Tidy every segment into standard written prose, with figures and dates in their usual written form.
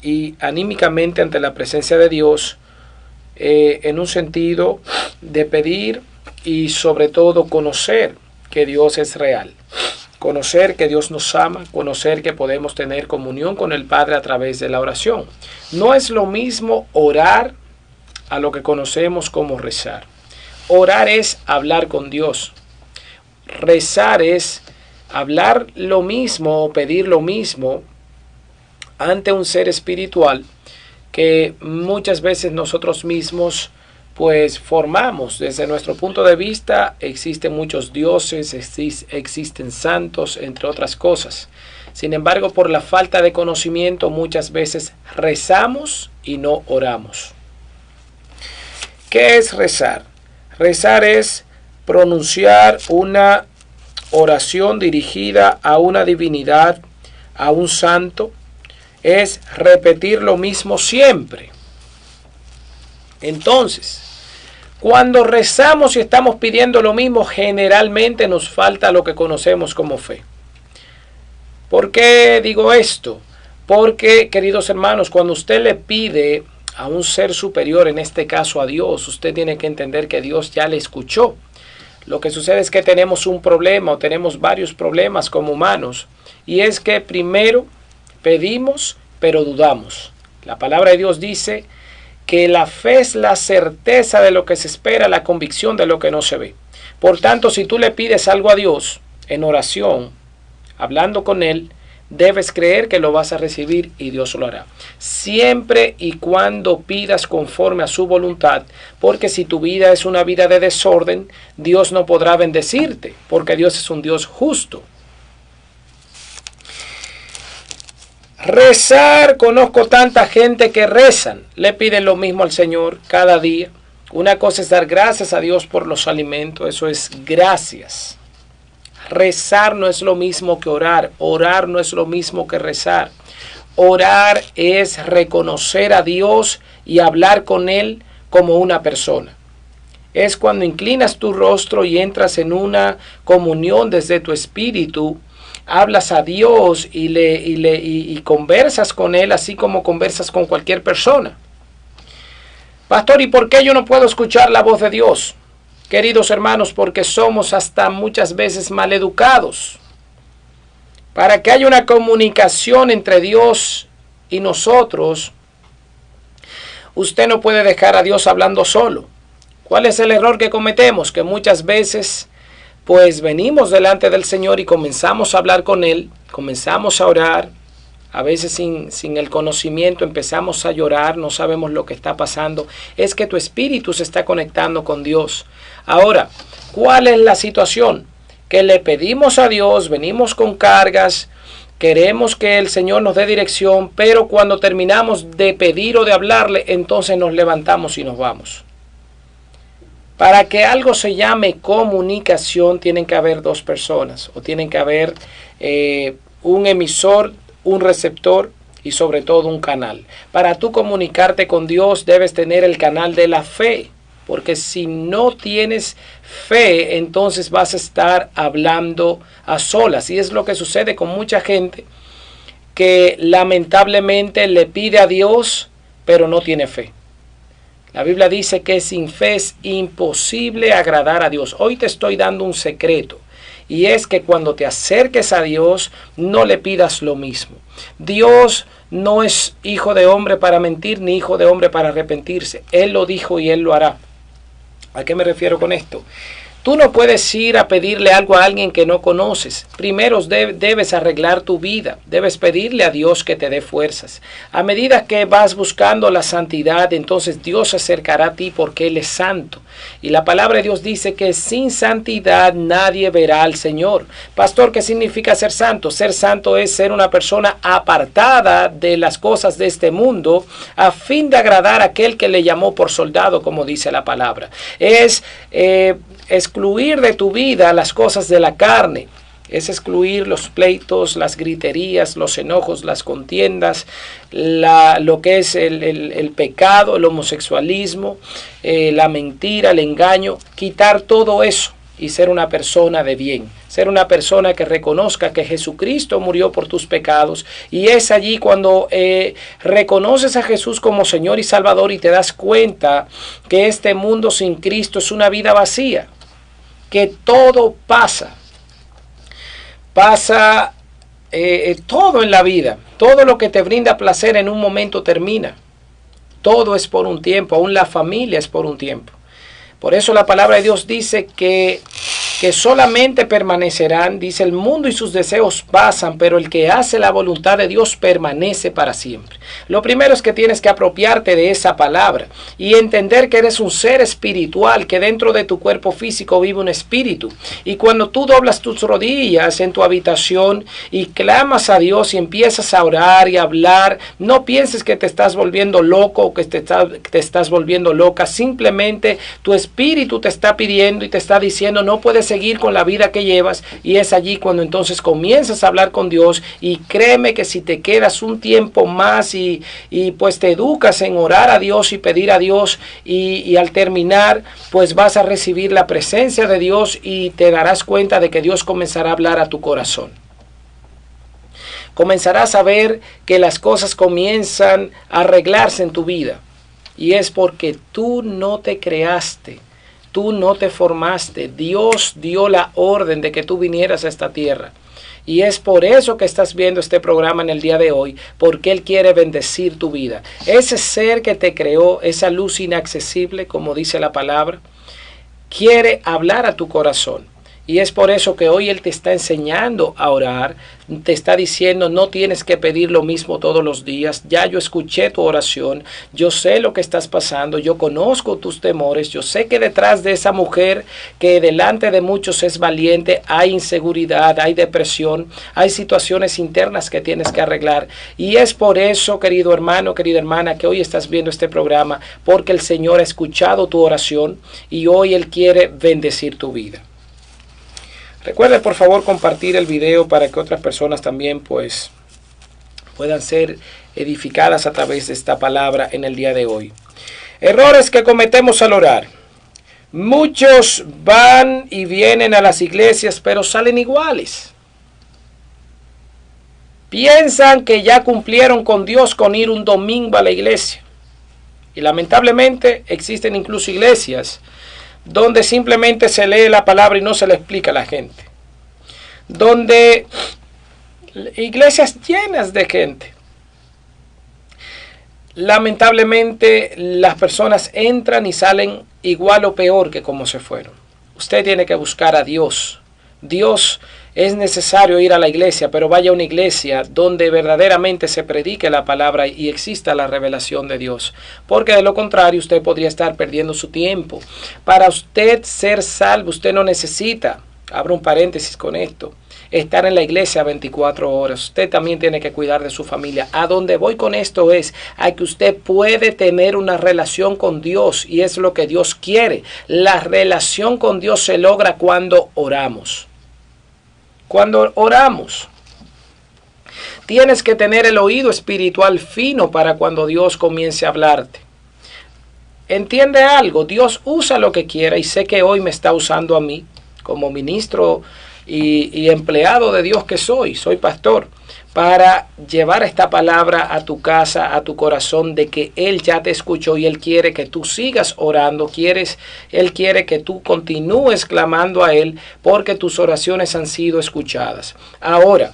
y anímicamente ante la presencia de Dios, en un sentido de pedir y sobre todo conocer que Dios es real, conocer que Dios nos ama, conocer que podemos tener comunión con el Padre a través de la oración. No es lo mismo orar a lo que conocemos como rezar. Orar es hablar con Dios. Rezar es hablar lo mismo o pedir lo mismo ante un ser espiritual que muchas veces nosotros mismos pues formamos. Desde nuestro punto de vista existen muchos dioses, existen santos, entre otras cosas. Sin embargo, por la falta de conocimiento muchas veces rezamos y no oramos. ¿Qué es rezar? Rezar es pronunciar una oración dirigida a una divinidad, a un santo. Es repetir lo mismo siempre. Entonces, cuando rezamos y estamos pidiendo lo mismo, generalmente nos falta lo que conocemos como fe. ¿Por qué digo esto? Porque, queridos hermanos, cuando usted le pide a un ser superior, en este caso a Dios, usted tiene que entender que Dios ya le escuchó. Lo que sucede es que tenemos un problema o tenemos varios problemas como humanos, y es que primero pedimos pero dudamos. La palabra de Dios dice que la fe es la certeza de lo que se espera, la convicción de lo que no se ve. Por tanto, si tú le pides algo a Dios en oración, hablando con Él, debes creer que lo vas a recibir y Dios lo hará. Siempre y cuando pidas conforme a su voluntad, porque si tu vida es una vida de desorden, Dios no podrá bendecirte, porque Dios es un Dios justo. Rezar, conozco tanta gente que rezan, le piden lo mismo al Señor cada día. Una cosa es dar gracias a Dios por los alimentos, eso es gracias. Rezar no es lo mismo que orar, orar no es lo mismo que rezar. Orar es reconocer a Dios y hablar con Él como una persona. Es cuando inclinas tu rostro y entras en una comunión desde tu espíritu, hablas a Dios y conversas con Él así como conversas con cualquier persona. Pastor, ¿y por qué yo no puedo escuchar la voz de Dios? Queridos hermanos, porque somos hasta muchas veces maleducados. Para que haya una comunicación entre Dios y nosotros, usted no puede dejar a Dios hablando solo. ¿Cuál es el error que cometemos? Que muchas veces pues venimos delante del Señor y comenzamos a hablar con Él, comenzamos a orar, a veces sin el conocimiento empezamos a llorar, no sabemos lo que está pasando. Es que tu espíritu se está conectando con Dios. Ahora, ¿cuál es la situación? Que le pedimos a Dios, venimos con cargas, queremos que el Señor nos dé dirección, pero cuando terminamos de pedir o de hablarle, entonces nos levantamos y nos vamos. Para que algo se llame comunicación, tienen que haber dos personas, o tienen que haber un emisor, un receptor y sobre todo un canal. Para tú comunicarte con Dios debes tener el canal de la fe, porque si no tienes fe, entonces vas a estar hablando a solas. Y es lo que sucede con mucha gente que lamentablemente le pide a Dios, pero no tiene fe. La Biblia dice que sin fe es imposible agradar a Dios. Hoy te estoy dando un secreto. Y es que cuando te acerques a Dios, no le pidas lo mismo. Dios no es hijo de hombre para mentir, ni hijo de hombre para arrepentirse. Él lo dijo y Él lo hará. ¿A qué me refiero con esto? Tú no puedes ir a pedirle algo a alguien que no conoces. Primero debes arreglar tu vida. Debes pedirle a Dios que te dé fuerzas. A medida que vas buscando la santidad, entonces Dios se acercará a ti porque Él es santo. Y la palabra de Dios dice que sin santidad nadie verá al Señor. Pastor, ¿qué significa ser santo? Ser santo es ser una persona apartada de las cosas de este mundo a fin de agradar a aquel que le llamó por soldado, como dice la palabra. Es excluir de tu vida las cosas de la carne. Es excluir los pleitos, las griterías, los enojos, las contiendas, lo que es el pecado, el homosexualismo, la mentira, el engaño. Quitar todo eso. y ser una persona de bien, ser una persona que reconozca que Jesucristo murió por tus pecados. Y es allí cuando reconoces a Jesús como Señor y Salvador y te das cuenta que este mundo sin Cristo es una vida vacía, que todo pasa todo en la vida, todo lo que te brinda placer en un momento termina, todo es por un tiempo, aún la familia es por un tiempo. Por eso la palabra de Dios dice que solamente permanecerán, dice, el mundo y sus deseos pasan, pero el que hace la voluntad de Dios permanece para siempre. Lo primero es que tienes que apropiarte de esa palabra y entender que eres un ser espiritual, que dentro de tu cuerpo físico vive un espíritu. Y cuando tú doblas tus rodillas en tu habitación y clamas a Dios y empiezas a orar y a hablar, no pienses que te estás volviendo loco o que te estás volviendo loca. Simplemente tu espíritu te está pidiendo y te está diciendo, no puedes seguir con la vida que llevas, y es allí cuando entonces comienzas a hablar con Dios. Y créeme que si te quedas un tiempo más y pues te educas en orar a Dios y pedir a Dios, y al terminar pues vas a recibir la presencia de Dios y te darás cuenta de que Dios comenzará a hablar a tu corazón. Comenzarás a ver que las cosas comienzan a arreglarse en tu vida, y es porque tú no te creaste. Tú no te formaste. Dios dio la orden de que tú vinieras a esta tierra. Y es por eso que estás viendo este programa en el día de hoy, porque Él quiere bendecir tu vida. Ese ser que te creó, esa luz inaccesible, como dice la palabra, quiere hablar a tu corazón. Y es por eso que hoy Él te está enseñando a orar, te está diciendo, no tienes que pedir lo mismo todos los días. Ya yo escuché tu oración, yo sé lo que estás pasando, yo conozco tus temores, yo sé que detrás de esa mujer que delante de muchos es valiente, hay inseguridad, hay depresión, hay situaciones internas que tienes que arreglar. Y es por eso, querido hermano, querida hermana, que hoy estás viendo este programa, porque el Señor ha escuchado tu oración y hoy Él quiere bendecir tu vida. Recuerde por favor compartir el video para que otras personas también pues puedan ser edificadas a través de esta palabra en el día de hoy. Errores que cometemos al orar. Muchos van y vienen a las iglesias pero salen iguales. Piensan que ya cumplieron con Dios con ir un domingo a la iglesia. Y lamentablemente existen incluso iglesias donde simplemente se lee la palabra y no se le explica a la gente. Donde iglesias llenas de gente. Lamentablemente las personas entran y salen igual o peor que como se fueron. Usted tiene que buscar a Dios. Dios, es necesario ir a la iglesia, pero vaya a una iglesia donde verdaderamente se predique la palabra y exista la revelación de Dios. Porque de lo contrario usted podría estar perdiendo su tiempo. Para usted ser salvo, usted no necesita, abro un paréntesis con esto, estar en la iglesia 24 horas. Usted también tiene que cuidar de su familia. A donde voy con esto es a que usted puede tener una relación con Dios, y es lo que Dios quiere. La relación con Dios se logra cuando oramos. Cuando oramos, tienes que tener el oído espiritual fino para cuando Dios comience a hablarte. Entiende algo, Dios usa lo que quiera, y sé que hoy me está usando a mí como ministro y empleado de Dios que soy pastor, para llevar esta palabra a tu casa, a tu corazón, de que Él ya te escuchó y Él quiere que tú sigas orando. Él quiere que tú continúes clamando a Él, porque tus oraciones han sido escuchadas. Ahora,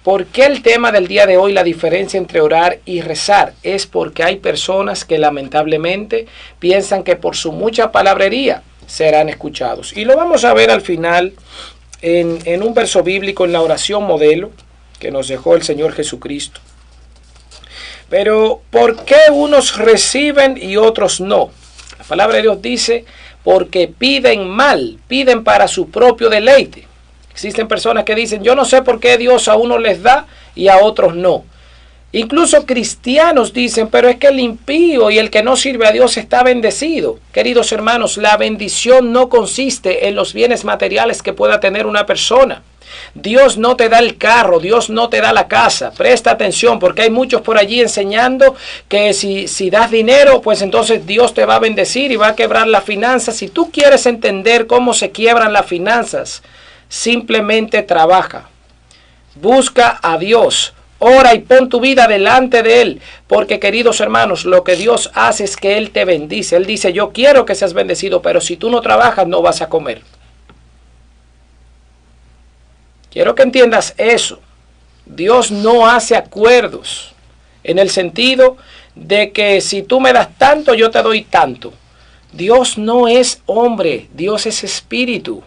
¿por qué el tema del día de hoy, la diferencia entre orar y rezar? Es porque hay personas que lamentablemente piensan que por su mucha palabrería serán escuchados. Y lo vamos a ver al final en un verso bíblico, en la oración modelo que nos dejó el Señor Jesucristo. Pero ¿por qué unos reciben y otros no? La palabra de Dios dice, porque piden mal, piden para su propio deleite. Existen personas que dicen, yo no sé por qué Dios a unos les da y a otros no. Incluso cristianos dicen, pero es que el impío y el que no sirve a Dios está bendecido. Queridos hermanos, la bendición no consiste en los bienes materiales que pueda tener una persona. Dios no te da el carro, Dios no te da la casa. Presta atención, porque hay muchos por allí enseñando que si das dinero, pues entonces Dios te va a bendecir y va a quebrar las finanzas. Si tú quieres entender cómo se quiebran las finanzas, simplemente trabaja. Busca a Dios. Ora y pon tu vida delante de Él, porque queridos hermanos, lo que Dios hace es que Él te bendice. Él dice, yo quiero que seas bendecido, pero si tú no trabajas no vas a comer. Quiero que entiendas eso. Dios no hace acuerdos en el sentido de que si tú me das tanto, yo te doy tanto. Dios no es hombre, Dios es espíritu.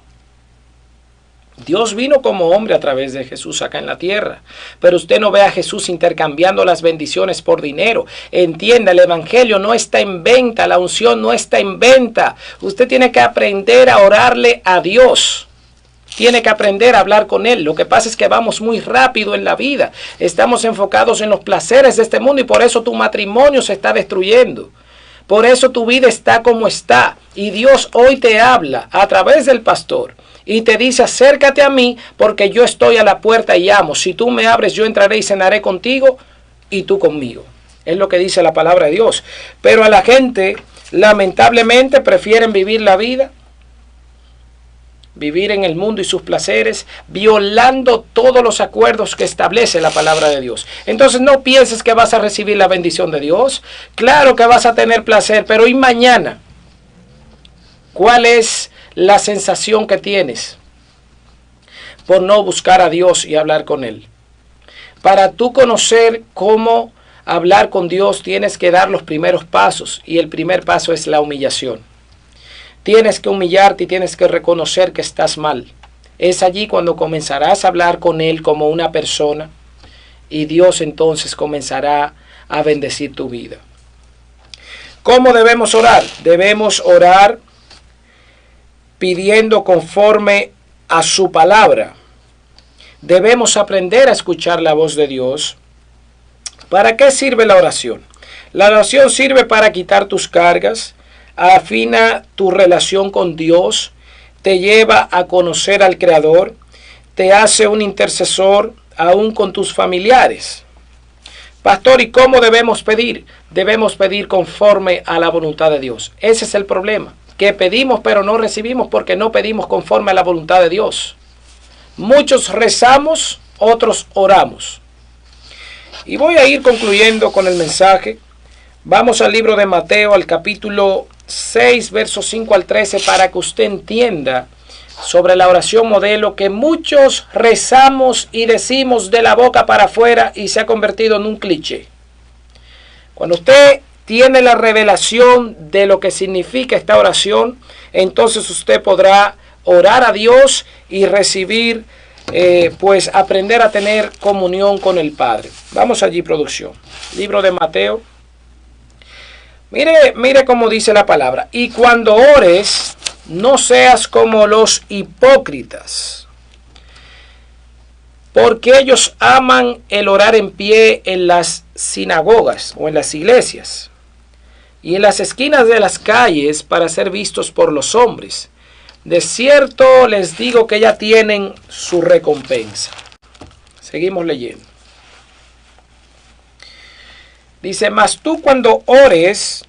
Dios vino como hombre a través de Jesús acá en la tierra, pero usted no ve a Jesús intercambiando las bendiciones por dinero. Entienda, el evangelio no está en venta, la unción no está en venta. Usted tiene que aprender a orarle a Dios. Tiene que aprender a hablar con Él. Lo que pasa es que vamos muy rápido en la vida. Estamos enfocados en los placeres de este mundo y por eso tu matrimonio se está destruyendo. Por eso tu vida está como está. Y Dios hoy te habla a través del pastor. Y te dice, acércate a mí porque yo estoy a la puerta y llamo. Si tú me abres, yo entraré y cenaré contigo y tú conmigo. Es lo que dice la palabra de Dios. Pero a la gente, lamentablemente, prefieren vivir la vida, vivir en el mundo y sus placeres, violando todos los acuerdos que establece la palabra de Dios. Entonces no pienses que vas a recibir la bendición de Dios. Claro que vas a tener placer, pero ¿y mañana? ¿Cuál es la sensación que tienes por no buscar a Dios y hablar con Él? Para tú conocer cómo hablar con Dios, tienes que dar los primeros pasos, y el primer paso es la humillación. Tienes que humillarte y tienes que reconocer que estás mal. Es allí cuando comenzarás a hablar con Él como una persona, y Dios entonces comenzará a bendecir tu vida. ¿Cómo debemos orar? Debemos orar pidiendo conforme a su palabra. Debemos aprender a escuchar la voz de Dios. ¿Para qué sirve la oración? La oración sirve para quitar tus cargas, afina tu relación con Dios, te lleva a conocer al Creador, te hace un intercesor aún con tus familiares. Pastor, ¿y cómo debemos pedir? Debemos pedir conforme a la voluntad de Dios. Ese es el problema, que pedimos pero no recibimos porque no pedimos conforme a la voluntad de Dios. Muchos rezamos, otros oramos. Y voy a ir concluyendo con el mensaje. Vamos al libro de Mateo, al capítulo 6, versos 5 al 13, para que usted entienda sobre la oración modelo que muchos rezamos y decimos de la boca para afuera y se ha convertido en un cliché. Cuando usted tiene la revelación de lo que significa esta oración, entonces usted podrá orar a Dios y recibir, pues aprender a tener comunión con el Padre. Vamos allí, producción. Libro de Mateo. Mire cómo dice la palabra. Y cuando ores, no seas como los hipócritas, porque ellos aman el orar en pie en las sinagogas o en las iglesias y en las esquinas de las calles para ser vistos por los hombres. De cierto les digo que ya tienen su recompensa. Seguimos leyendo. Dice, mas tú cuando ores,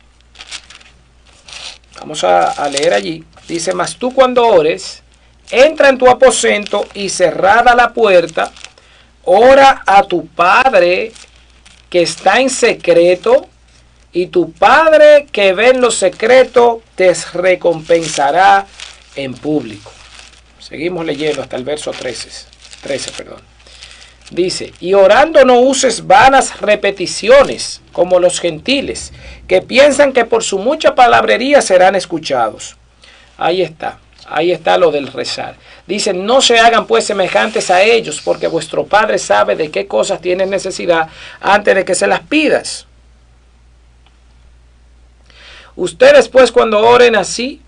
vamos a leer allí, dice, mas tú cuando ores, entra en tu aposento y cerrada la puerta, ora a tu Padre que está en secreto, y tu Padre que ve en lo secreto te recompensará en público. Seguimos leyendo hasta el verso 13. Dice, y orando no uses vanas repeticiones como los gentiles, que piensan que por su mucha palabrería serán escuchados. Ahí está lo del rezar. Dice, no se hagan pues semejantes a ellos, porque vuestro Padre sabe de qué cosas tienes necesidad antes de que se las pidas. Ustedes pues cuando oren así,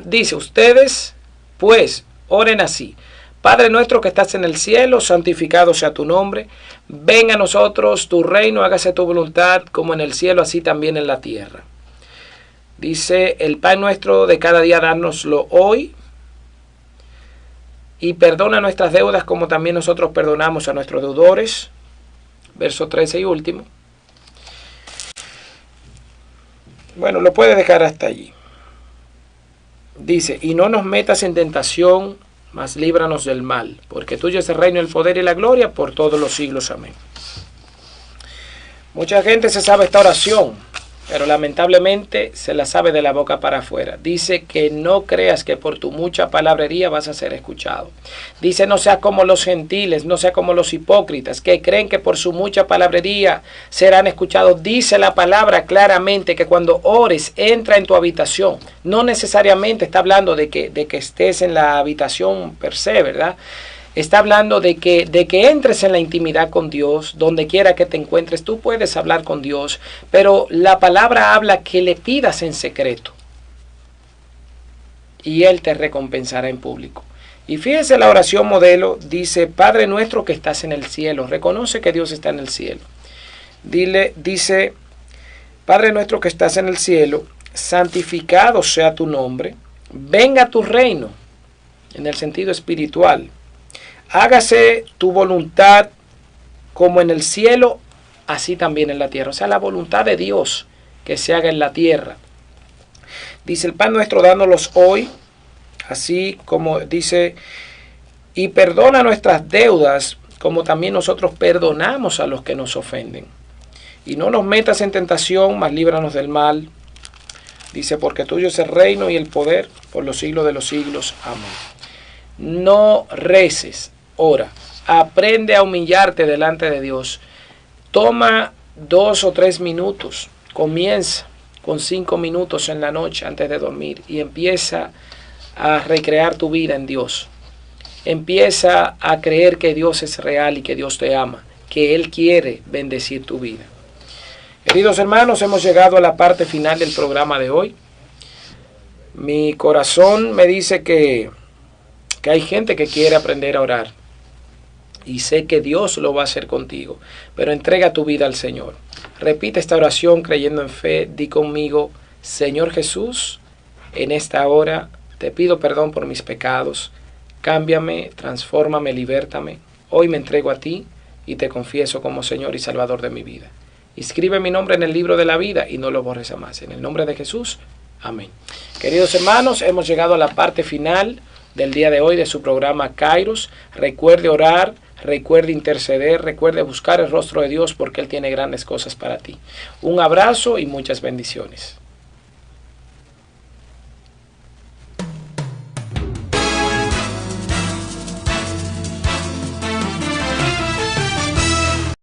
dice, ustedes pues oren así. Padre nuestro que estás en el cielo, santificado sea tu nombre. Venga a nosotros tu reino, hágase tu voluntad como en el cielo, así también en la tierra. Dice, el pan nuestro de cada día, dárnoslo hoy. y perdona nuestras deudas como también nosotros perdonamos a nuestros deudores. Verso 13 y último. Bueno, lo puede dejar hasta allí. Dice, y no nos metas en tentación, mas líbranos del mal, porque tuyo es el reino, el poder y la gloria por todos los siglos. Amén. Mucha gente se sabe esta oración, pero lamentablemente se la sabe de la boca para afuera. Dice que no creas que por tu mucha palabrería vas a ser escuchado. Dice, no seas como los gentiles, no seas como los hipócritas, que creen que por su mucha palabrería serán escuchados. Dice la palabra claramente que cuando ores, entra en tu habitación. No necesariamente está hablando de que estés en la habitación per se, ¿verdad? Está hablando de que entres en la intimidad con Dios, donde quiera que te encuentres, tú puedes hablar con Dios, pero la palabra habla que le pidas en secreto y Él te recompensará en público. Y fíjese la oración modelo, dice, Padre nuestro que estás en el cielo, reconoce que Dios está en el cielo. Dice, Padre nuestro que estás en el cielo, santificado sea tu nombre, venga tu reino, en el sentido espiritual. Hágase tu voluntad como en el cielo, así también en la tierra. O sea, la voluntad de Dios que se haga en la tierra. Dice, el pan nuestro dánoslos hoy, así como dice, y perdona nuestras deudas, como también nosotros perdonamos a los que nos ofenden. Y no nos metas en tentación, mas líbranos del mal. Dice, porque tuyo es el reino y el poder por los siglos de los siglos. Amén. No reces. Ora, aprende a humillarte delante de Dios. Toma 2 o 3 minutos. Comienza con 5 minutos en la noche antes de dormir y empieza a recrear tu vida en Dios. Empieza a creer que Dios es real y que Dios te ama, que Él quiere bendecir tu vida. Queridos hermanos, hemos llegado a la parte final del programa de hoy. Mi corazón me dice que hay gente que quiere aprender a orar. Y sé que Dios lo va a hacer contigo. Pero entrega tu vida al Señor. Repite esta oración creyendo en fe. Di conmigo, Señor Jesús, en esta hora te pido perdón por mis pecados. Cámbiame, transfórmame, libértame. Hoy me entrego a ti y te confieso como Señor y Salvador de mi vida. Escribe mi nombre en el libro de la vida y no lo borres jamás. En el nombre de Jesús, amén. Queridos hermanos, hemos llegado a la parte final del día de hoy de su programa Kairos. Recuerde orar, recuerde interceder, recuerde buscar el rostro de Dios porque Él tiene grandes cosas para ti. Un abrazo y muchas bendiciones.